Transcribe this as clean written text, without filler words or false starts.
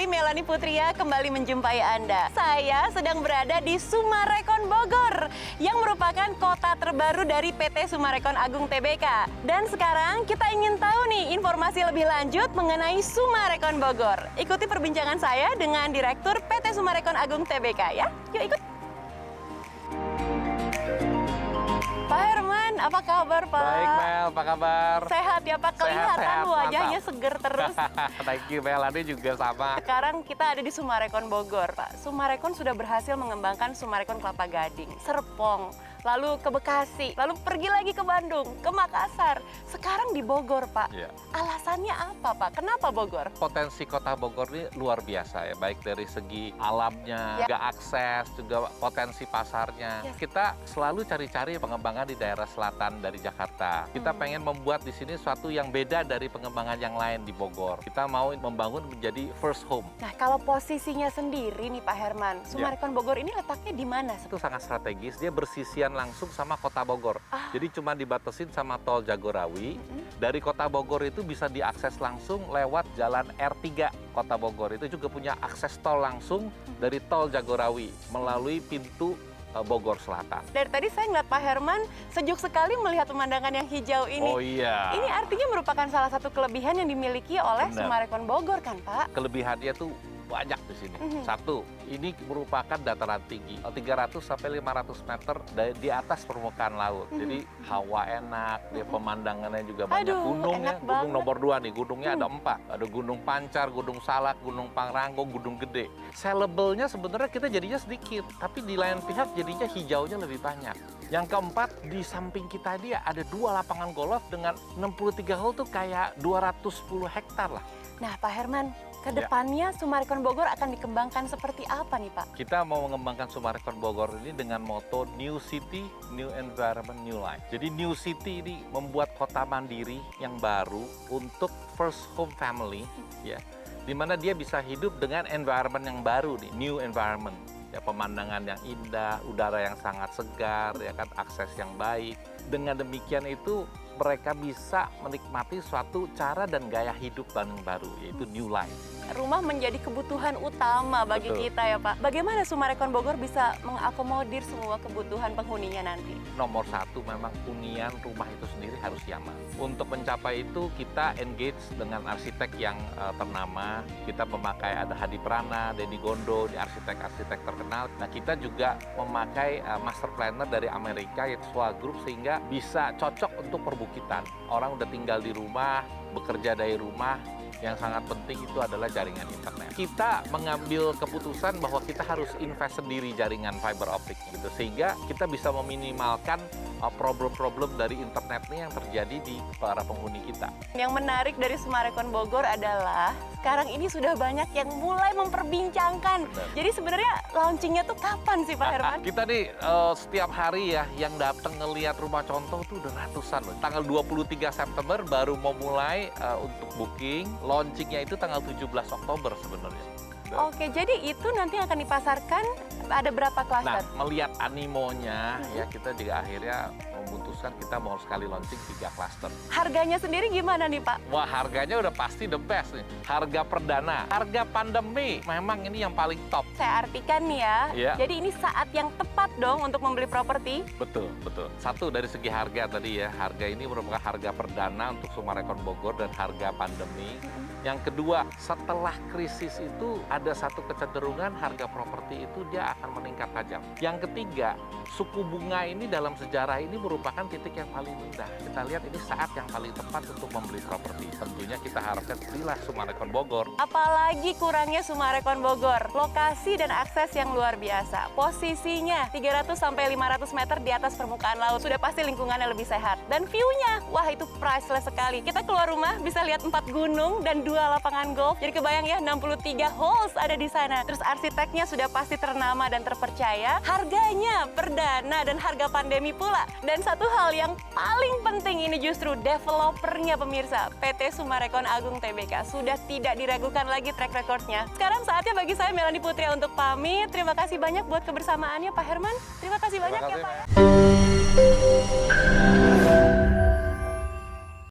kembali Melanie Putria kembali menjumpai Anda. Saya sedang berada di Summarecon Bogor yang merupakan kota terbaru dari PT Summarecon Agung Tbk. Dan sekarang kita ingin tahu nih informasi lebih lanjut mengenai Summarecon Bogor. Ikuti perbincangan saya dengan Direktur PT Summarecon Agung Tbk ya. Yuk ikut. Pak Herman, apa kabar Pak? Baik Mel, apa kabar? Sehat ya Pak, kelihatan Sehat, wajahnya mantap. seger terus. Thank you Mel, ini juga sama. Sekarang kita ada di Summarecon Bogor Pak. Summarecon sudah berhasil mengembangkan Summarecon Kelapa Gading, Serpong, lalu ke Bekasi, lalu pergi lagi ke Bandung, ke Makassar. Sekarang di Bogor Pak. Ya. Alasannya apa Pak? Kenapa Bogor? Potensi kota Bogor ini luar biasa ya, baik dari segi alamnya, Ya. juga akses, juga potensi pasarnya. Ya. Kita selalu cari-cari pengembangan di daerah selatan dari Jakarta. Kita pengen membuat di sini suatu yang beda dari pengembangan yang lain di Bogor. Kita mau membangun menjadi first home. Nah kalau posisinya sendiri nih Pak Herman, Summarecon Bogor ini letaknya di mana? Itu sangat strategis, dia bersisian langsung sama kota Bogor. Jadi cuma dibatasin sama tol Jagorawi. Dari kota Bogor itu bisa diakses langsung lewat jalan R3 kota Bogor. Itu juga punya akses tol langsung dari tol Jagorawi melalui pintu Bogor Selatan. Dari tadi saya ngeliat Pak Herman sejuk sekali melihat pemandangan yang hijau ini. Oh iya. Ini artinya merupakan salah satu kelebihan yang dimiliki oleh Benar. Summarecon Bogor kan Pak? Kelebihannya tuh banyak di sini. Satu, ini merupakan dataran tinggi, 300 sampai 500 meter di atas permukaan laut. Jadi hawa enak, dia pemandangannya juga banyak. Aduh, Gunungnya, enak gunung banget. nomor 2 nih, gunungnya ada 4. Ada Gunung Pancar, Gunung Salak, Gunung Pangrango, Gunung Gede. Sellable-nya sebenarnya kita jadinya sedikit, tapi di lain pihak jadinya hijaunya lebih banyak. Yang keempat, di samping kita dia ada 2 lapangan golf dengan 63 hole tuh kayak 210 hektar lah. Nah Pak Herman, ke depannya Summarecon Bogor akan dikembangkan seperti apa nih Pak? Kita mau mengembangkan Summarecon Bogor ini dengan moto New City, New Environment, New Life. Jadi New City ini membuat kota mandiri yang baru untuk first home family, ya, di mana dia bisa hidup dengan environment yang baru nih, new environment. Ya, pemandangan yang indah, udara yang sangat segar, ya kan, akses yang baik. Dengan demikian itu mereka bisa menikmati suatu cara dan gaya hidup yang baru, yaitu new life. Rumah menjadi kebutuhan utama bagi Betul. kita ya Pak. Bagaimana Summarecon Bogor bisa mengakomodir semua kebutuhan penghuninya nanti? Nomor 1 memang hunian rumah itu sendiri harus nyaman. Untuk mencapai itu kita engage dengan arsitek yang ternama. Kita memakai ada Hadi Prana, Denny Gondo, di arsitek-arsitek terkenal. Nah kita juga memakai master planner dari Amerika yaitu SWA Group sehingga bisa cocok untuk perbukitan. Orang udah tinggal di rumah, bekerja dari rumah. Yang sangat penting itu adalah jaringan internet. Kita mengambil keputusan bahwa kita harus invest sendiri jaringan fiber optik gitu, sehingga kita bisa meminimalkan problem-problem dari internetnya yang terjadi di para penghuni kita. Yang menarik dari Summarecon Bogor adalah sekarang ini sudah banyak yang mulai memperbincangkan. Benar. Jadi sebenarnya launchingnya tuh kapan sih Pak Herman? Kita nih setiap hari ya yang datang ngelihat rumah contoh tuh udah ratusan loh. Tanggal 23 September baru mau mulai untuk booking. Launchingnya itu tanggal 17 Oktober sebenarnya. Oke, jadi itu nanti akan dipasarkan ada berapa Nah, klaster? melihat animonya ya kita juga akhirnya memutuskan kita mau sekali launching 3 klaster. Harganya sendiri gimana nih Pak? Wah, harganya udah pasti the best nih. Harga perdana, harga pandemi, memang ini yang paling top. Saya artikan nih ya, Iya. jadi ini saat yang tepat dong untuk membeli properti. Betul, betul. Satu dari segi harga tadi ya, harga ini merupakan harga perdana untuk Summarecon Bogor dan harga pandemi. Yang kedua, setelah krisis itu ada satu kecenderungan harga properti itu dia akan meningkat tajam. Yang ketiga, suku bunga ini dalam sejarah ini merupakan titik yang paling rendah. Kita lihat ini saat yang paling tepat untuk membeli properti. Tentunya kita harapkan belilah Summarecon Bogor. Apalagi kurangnya Summarecon Bogor, lokasi dan akses yang luar biasa. Posisinya 300-500 meter di atas permukaan laut, sudah pasti lingkungannya lebih sehat. Dan view-nya, wah itu priceless sekali. Kita keluar rumah bisa lihat 4 gunung dan 2 lapangan golf. Jadi kebayang ya 63 holes ada di sana. Terus arsiteknya sudah pasti ternama dan terpercaya. Harganya perdana dan harga pandemi pula. Dan satu hal yang paling penting ini justru developernya pemirsa. PT Summarecon Agung Tbk sudah tidak diragukan lagi track recordnya. Sekarang saatnya bagi saya Melanie Putria untuk pamit. Terima kasih banyak buat kebersamaannya Pak Herman. Terima kasih banyak ya Pak.